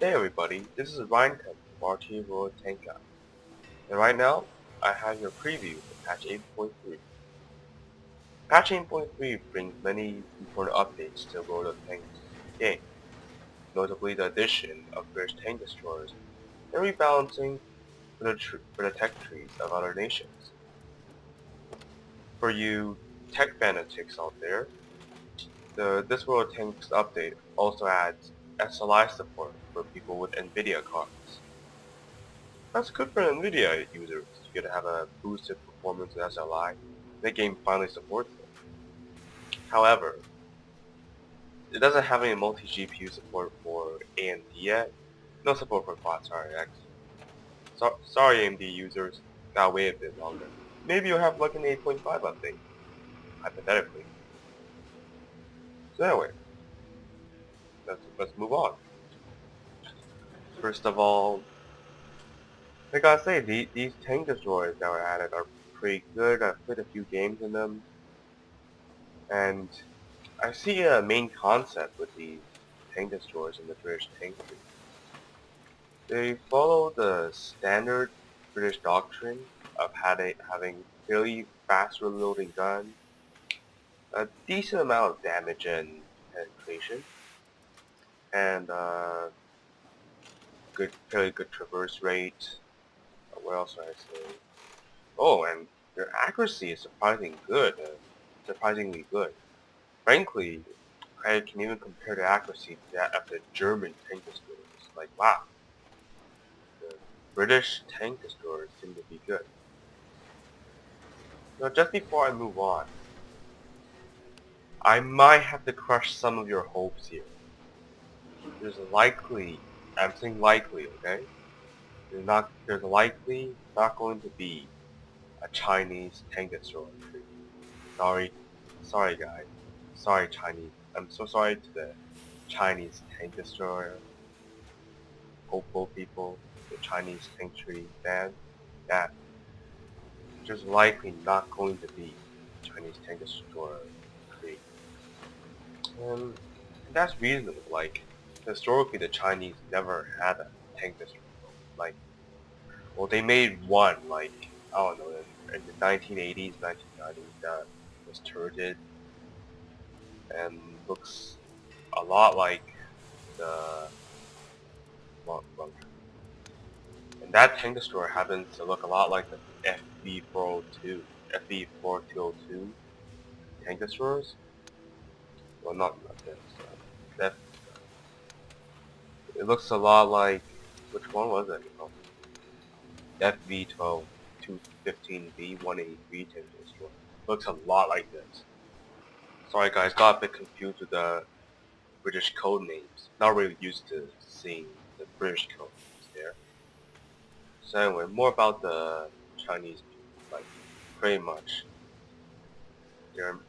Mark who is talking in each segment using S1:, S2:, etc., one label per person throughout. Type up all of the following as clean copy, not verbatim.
S1: Hey everybody, this is Ryan Kemp from RT World Tank Guy, and right now I have your preview for patch 8.3. Patch 8.3 brings many important updates to the World of Tanks game, notably the addition of British tank destroyers and rebalancing for the tech trees of other nations. For you tech fanatics out there, this World of Tanks update also adds SLI support for people with NVIDIA cards. That's good for NVIDIA users. You get to have a boosted performance in SLI. The game finally supports it. However, it doesn't have any multi-GPU support for AMD yet. No support for Quad RX. Sorry AMD users, gotta wait a bit longer. Maybe you'll have like an 8.5 update, hypothetically. So anyway, let's move on. First of all, I gotta say, these tank destroyers that were added are pretty good. I've played a few games in them, and I see a main concept with these tank destroyers in the British tank fleet. They follow the standard British doctrine of having fairly fast reloading guns, a decent amount of damage and penetration, and fairly good traverse rate. What else would I say? Oh, and their accuracy is surprisingly good. Frankly, I can even compare the accuracy to that of the German tank destroyers. Like, wow, the British tank destroyers seem to be good. Now, just before I move on, I might have to crush some of your hopes here. I'm saying likely, okay? There's likely not going to be a Chinese tank destroyer. Sorry, sorry guys. Sorry Chinese. I'm so sorry to the Chinese tank destroyer hopeful people, the Chinese tank tree fan, that there's likely not going to be Chinese tank destroyer created. And that's reasonable. Like, historically, the Chinese never had a tank destroyer. Like, well, they made one, like, I don't know, in the 1980s, 1990s, that was turreted and looks a lot like the, well, and that tank destroyer happens to look a lot like the FV402, FV4202 tank destroyers. Well, not this. That it looks a lot like, which one was it? Oh, FV12 215V 183 tank destroyer. Looks a lot like this. Sorry guys, got a bit confused with the British code names. Not really used to seeing the British code names there. So anyway, more about the Chinese people. Like, pretty much,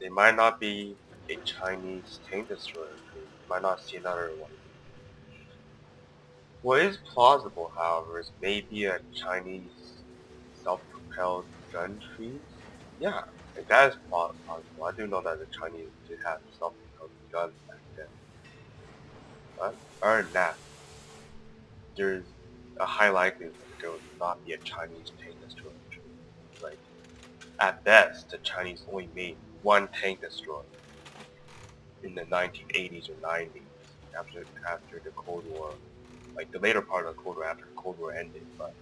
S1: they might not be a Chinese tank destroyer. You might not see another one. What is plausible, however, is maybe a Chinese self-propelled gun trees. Yeah, like that is plausible. I do know that the Chinese did have self-propelled guns back then. But other than that, there's a high likelihood that there will not be a Chinese tank destroyer tree. Like, at best, the Chinese only made one tank destroyer in the 1980s or 90s after the Cold War, like the later part of the Cold War after the Cold War ended, but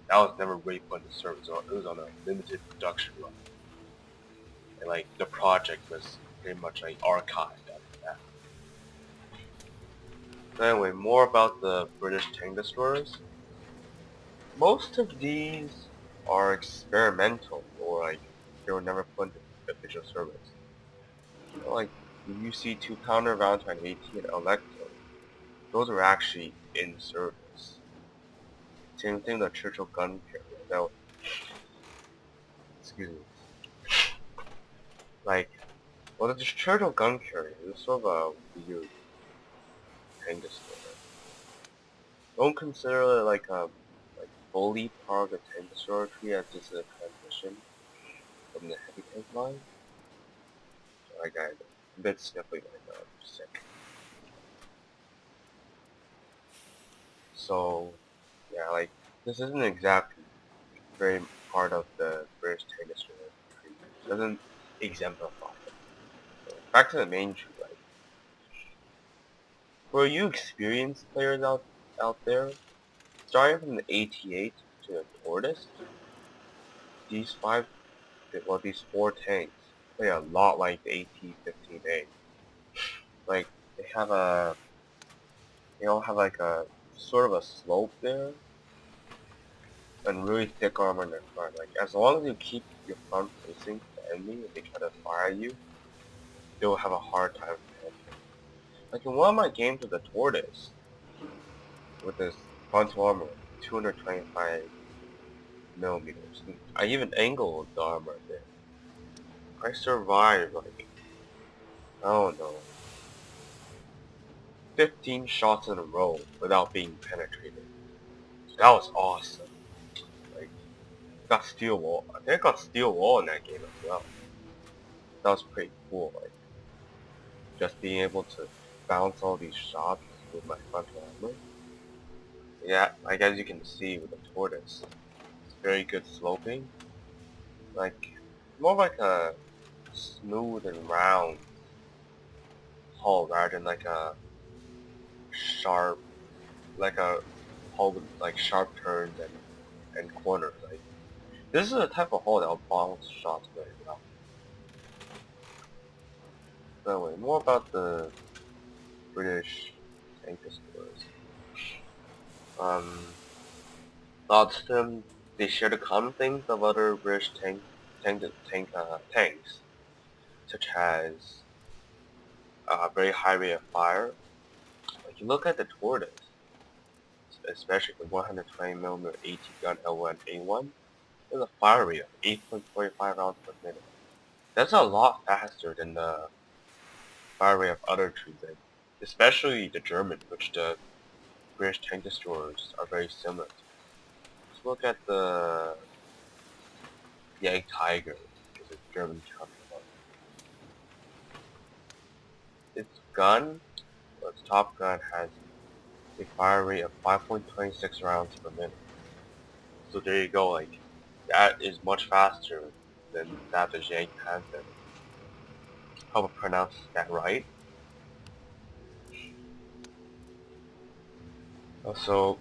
S1: that was never really put into service. It was on a limited production run, and like the project was pretty much like archived after that. So anyway, more about the British tank destroyers. Most of these are experimental, or like they were never put into official service. Like the UC-2 Pounder, Valentine 18, and Electo, those are actually in service. Same thing with the Churchill gun carrier. Now, excuse me. Like, well, the Churchill gun carrier is sort of a weird tank destroyer. Don't consider it like like fully part of the tank destroyer tree, as this is a transition from the heavy tank line. So, like, I'm a bit sniffly right now. I'm sick. So yeah, like this isn't exactly very part of the British tank destroyer tree. It doesn't exemplify it. So back to the main tree, like for you experienced players out there, starting from the AT-8 to the Tortoise, these these four tanks play a lot like the AT-15A. Like they have they all have like a sort of a slope there and really thick armor in their front. Like as long as you keep your front facing the enemy and they try to fire at you, they'll have a hard time penetrating. Like in one of my games with the Tortoise, with this frontal armor, 225 millimeters. I even angled the armor a bit. I survived like, I don't know, 15 shots in a row without being penetrated. That was awesome. Like, got steel wall. I think I got steel wall in that game as well. That was pretty cool. Like, just being able to bounce all these shots with my frontal armor. Yeah, like as you can see with the Tortoise, it's very good sloping. Like, more like a smooth and round hull rather than like a sharp, like a hull with like sharp turns and corners. Like, this is a type of hull that will bounce shots very well. So anyway, more about the British tank destroyers. Lots of them, they share the common things of other British tanks, such as a very high rate of fire. Like you look at the Tortoise, especially the 120mm AT gun L1A1, there's a fire rate of 8.45 rounds per minute. That's a lot faster than the fire rate of other trees, like, especially the German, which the British tank destroyers are very similar to. Let's look at the Jagdtiger, which is a German counterpart. Its gun, its top gun, has a fire rate of 5.26 rounds per minute. So there you go, like, that is much faster than that of the Jagdpanther. Hope I pronounced that right. So,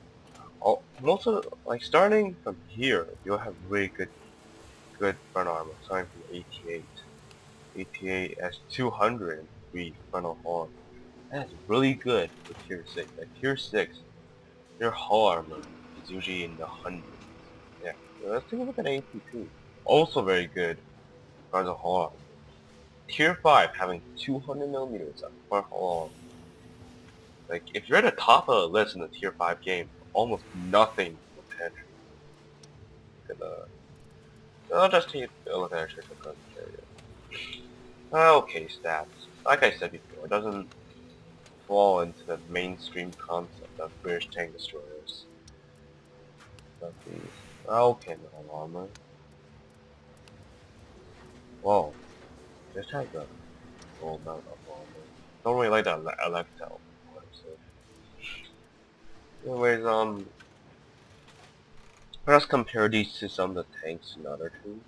S1: most of like starting from here, you'll have really good front armor. Starting from 88, 88 s 203 frontal hull armor. That is really good for tier 6. At tier 6, their hull armor is usually in the hundreds. Yeah, so let's take a look at AP2. Also very good for the hull armor. Tier 5 having 200mm of front hull armor. Like, if you're at the top of the list in the tier 5 game, almost nothing will penetrate. I'll just take a look at our social guns area. Okay, stats. Like I said before, it doesn't fall into the mainstream concept of British tank destroyers. But these. Okay, no armor. Whoa. This has a full amount of armor. Don't really like that Electel. Anyways, let us compare these to some of the tanks in other teams.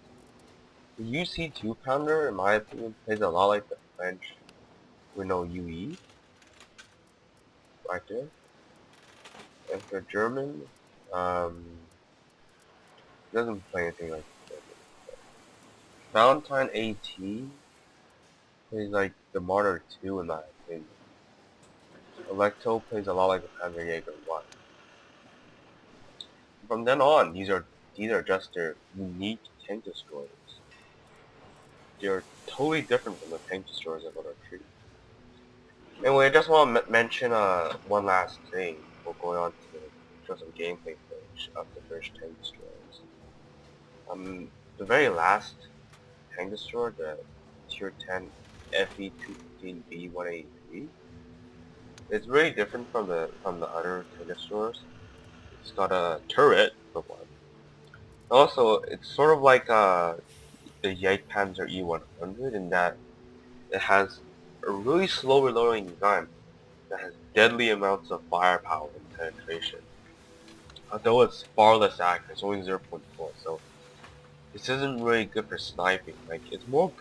S1: The UC 2-pounder, in my opinion, plays a lot like the French Renault UE, right there. And for German, doesn't play anything like German. Valentine AT plays like the Martyr 2 in my opinion. Electo plays a lot like the Panzerjäger 1. From then on, these are just their unique tank destroyers. They're totally different from the tank destroyers of other trees. Anyway, I just want to mention one last thing before going on to show some gameplay footage of the British tank destroyers. The very last tank destroyer, the Tier 10 FE-215B-183, it's very different from the other tank destroyers. It's got a turret for one. Also, it's sort of like the Jagdpanzer E100 in that it has a really slow reloading gun that has deadly amounts of firepower and penetration. although it's far less accurate, it's only 0.4, so this isn't really good for sniping. Like, it's more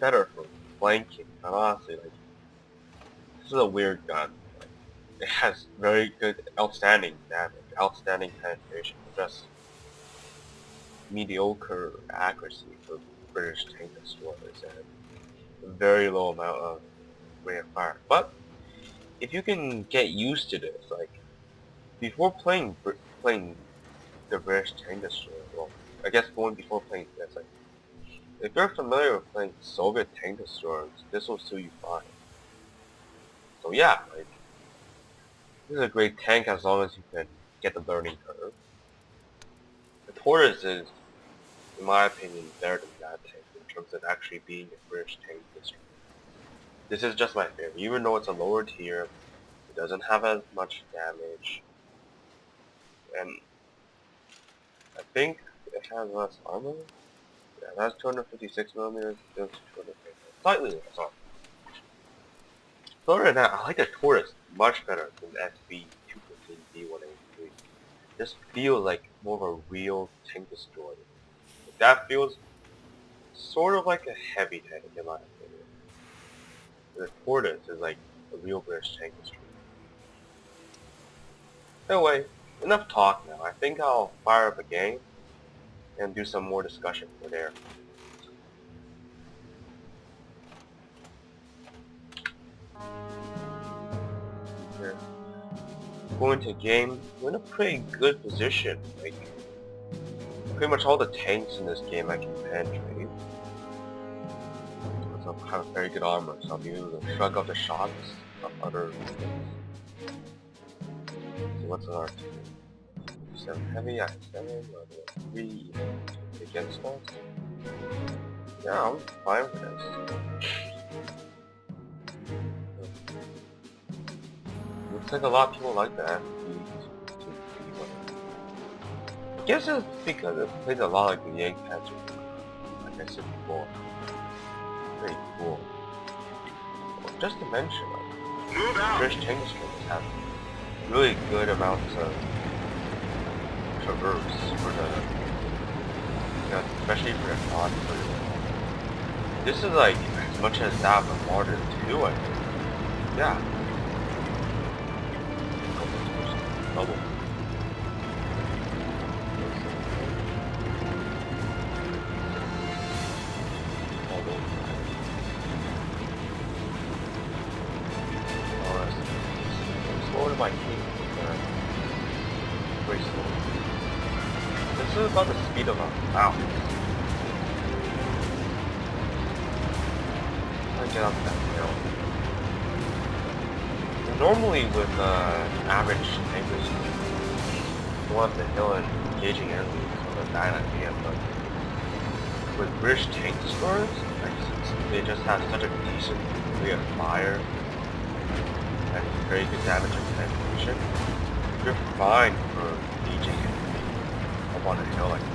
S1: better for flanking. And honestly, like, this is a weird gun. Like, it has very good, outstanding damage, outstanding penetration, but just mediocre accuracy for British tank destroyers and a very low amount of rate of fire. But if you can get used to this, like before playing the British tank destroyer, well, I guess going before playing this, like if you're familiar with playing Soviet tank destroyers, this will suit you fine. So yeah, like this is a great tank as long as you can get the learning curve. The Tortoise is, in my opinion, better than that tank in terms of actually being a British tank destroyer. This is just my favorite, even though it's a lower tier, it doesn't have as much damage, and I think it has less armor. Yeah, it has 256 millimeters, this 250, slightly less armor. So other than that, I like the Taurus much better than the SB 215B183. This feels like more of a real tank destroyer. That feels sort of like a heavy tank in my opinion. The Tortoise is like a real British tank destroyer. Anyway, enough talk now. I think I'll fire up a game and do some more discussion for there. Here. Going to game, we're in a pretty good position. Like, pretty much all the tanks in this game I can penetrate. So I have very good armor, so I'll be able to shrug off the shots of other things. So what's our team? 7 heavy, I 7, 3 against us. Yeah, I'm fine with this. Looks like a lot of people like the FB2B1. I guess it's because it plays a lot like the Yank Patch, like I said before. Pretty cool. Well, just to mention, like, British tank destroyers have really good amounts of traverse for the, especially for the non-player. This is like as much as that of Martyr 2, I think. Yeah. Double. Slow to my team. Very slow. This is about the speed of a mouse. Get up that hill. Normally with average tankers, go up the hill and engaging enemies is not a bad idea, but with British tank destroyers, they just have such a decent rate of fire and very good damage and penetration. You're fine for engaging enemies up on a hill like this.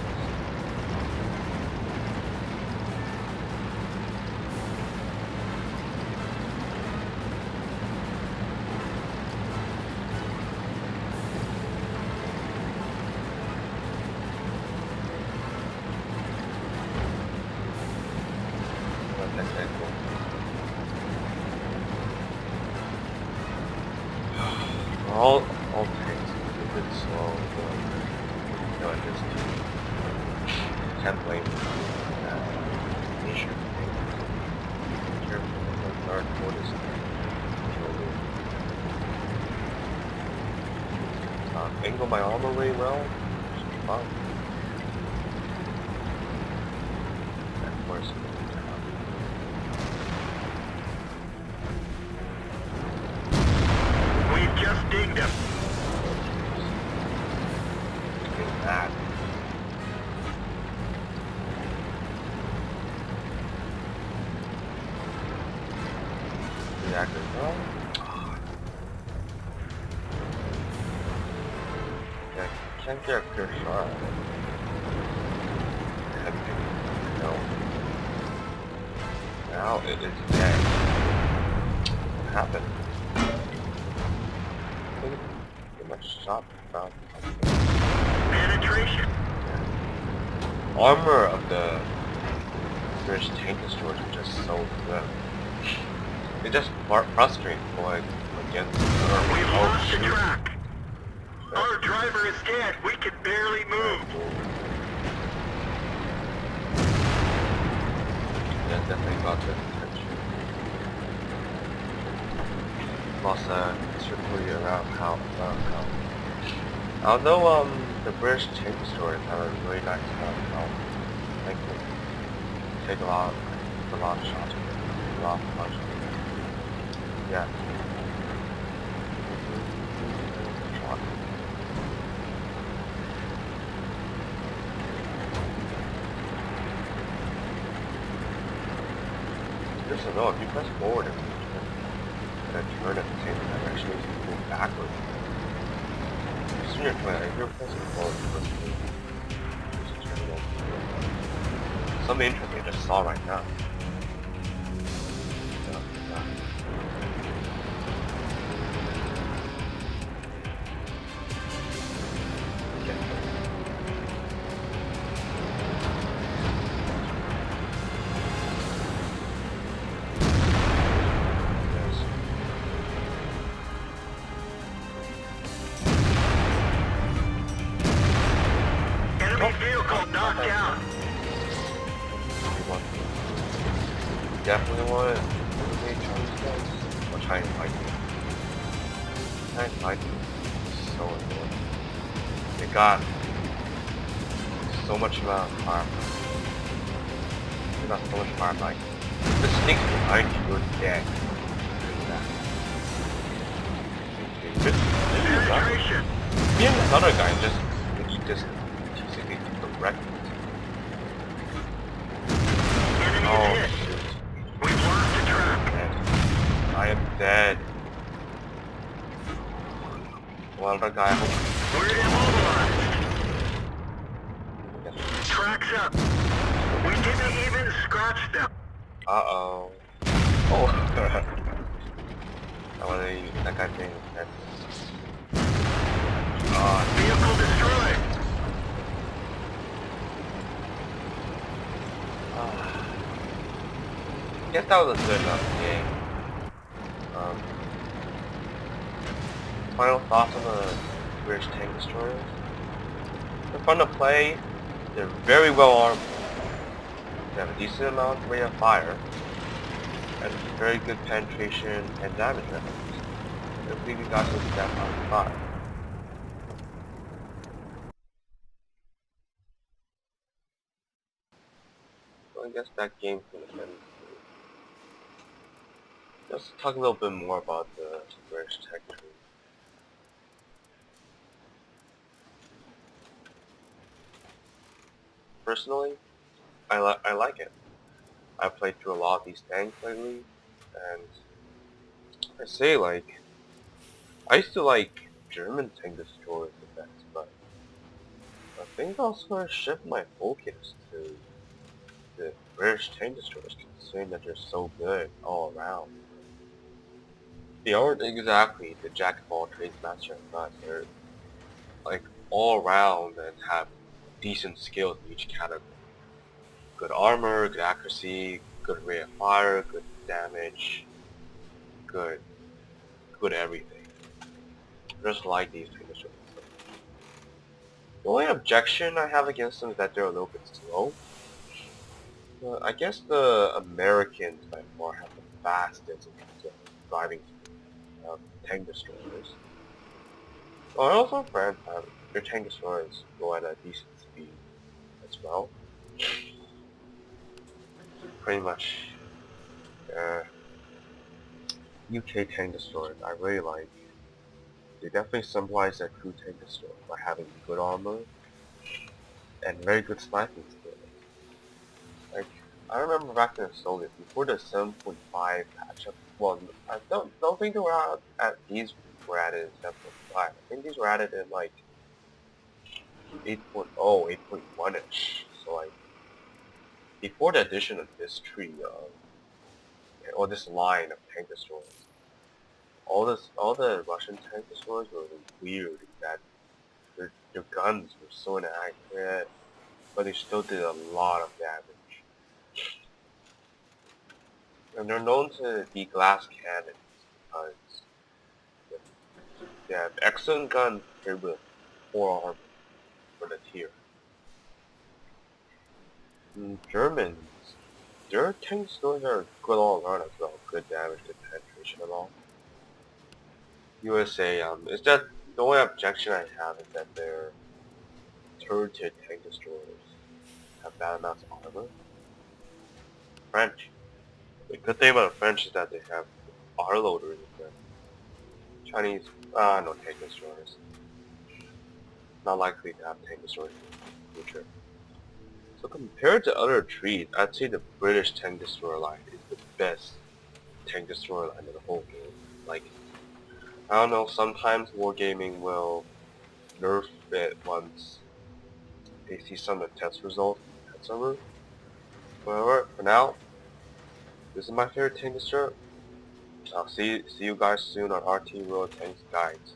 S1: All tanks are a bit slow, but you know, I just can't blame that issue. Be careful with the guard quarters. Angle my armor way well, should be fine. Of course,
S2: just dinged him.
S1: Look at that. Reactor. Yeah, can't get a clear shot. No. Now it is dead. What happened? Pretty much shot found.
S2: penetration.
S1: Armor of the British tank destroyers are just so good. They just frustrate going against the
S2: We've lost the
S1: shoot.
S2: track. Our driver is dead. We can barely move.
S1: Yeah, definitely got the attention. Lost strictly around how. Although the British tank destroyers have a really nice amount, like they take a lot of shots, a lot of punches. Yeah. Just to know, if you press forward and then turn at the same time, actually makes you move backwards. Just when you're playing, if you're pressing forward, just turn it over. Something interesting I just saw right now.
S2: Enemy vehicle knocked out.
S1: Definitely want it. Chinese guys. Or Chinese Vikings. Chinese Vikings is so annoying. They got so much amount of fire. They got so much fire like the sneaks behind you, you're dead.
S2: Penetration.
S1: Me and this other guy just basically wrecked.
S2: Enemy
S1: Oh
S2: is hit.
S1: shoot.
S2: We've lost the track.
S1: Dead. I am dead. Well, other guy.
S2: We're immobilized. Tracks up. We didn't even scratch them.
S1: Uh-oh. Oh. That guy being dead.
S2: Vehicle destroyed.
S1: I guess that was a good enough game. Final thoughts on the British tank destroyers? They're fun to play. They're very well armed. They have a decent amount of rate of fire, and very good penetration and damage levels. I believe you guys will see that on 5. So I guess that game's gonna end. Let's talk a little bit more about the British tech tree. Personally, I like it. I played through a lot of these tanks lately, and I say like I used to like German tank destroyers the best, but I think I'll sort of shift my focus to the British tank destroyers, considering that they're so good all around. They aren't exactly the jack of all trades master of none. They're like all around and have decent skills in each category. Good armor, good accuracy, good rate of fire, good damage, good everything. I just like these tank destroyers. The only objection I have against them is that they're a little bit slow. But I guess the Americans by far have the fastest in terms of driving tank destroyers. Well, also France have their tank destroyers go at a decent speed as well. Pretty much UK tank destroyers I really like. They definitely symbolize their crew tank destroyer by having good armor and very good sniping skills. Like, I remember back in the Soviet, before the 7.5 patch up, well, I don't think they were these were added in 7.5. I think these were added in like 8.0, 8.1ish. So like, before the addition of this tree, or this line of tank destroyers, all the Russian tank destroyers were weird in that their guns were so inaccurate, but they still did a lot of damage. And they're known to be glass cannons because they have excellent guns paired with poor armor for the tier. Germans, their tank destroyers are good all around as well, good damage to penetration and all. USA, is that the only objection I have is that their third-tier tank destroyers have bad amounts of armor. French, the good thing about the French is that they have autoloaders in them. Chinese, no tank destroyers. Not likely to have tank destroyers in the future. So compared to other trees, I'd say the British tank destroyer line is the best tank destroyer line in the whole game. Like, I don't know, sometimes Wargaming will nerf it once they see some of the test results in the test server. However, for now, this is my favorite tank destroyer. I'll see you guys soon on RT World Tanks Guides.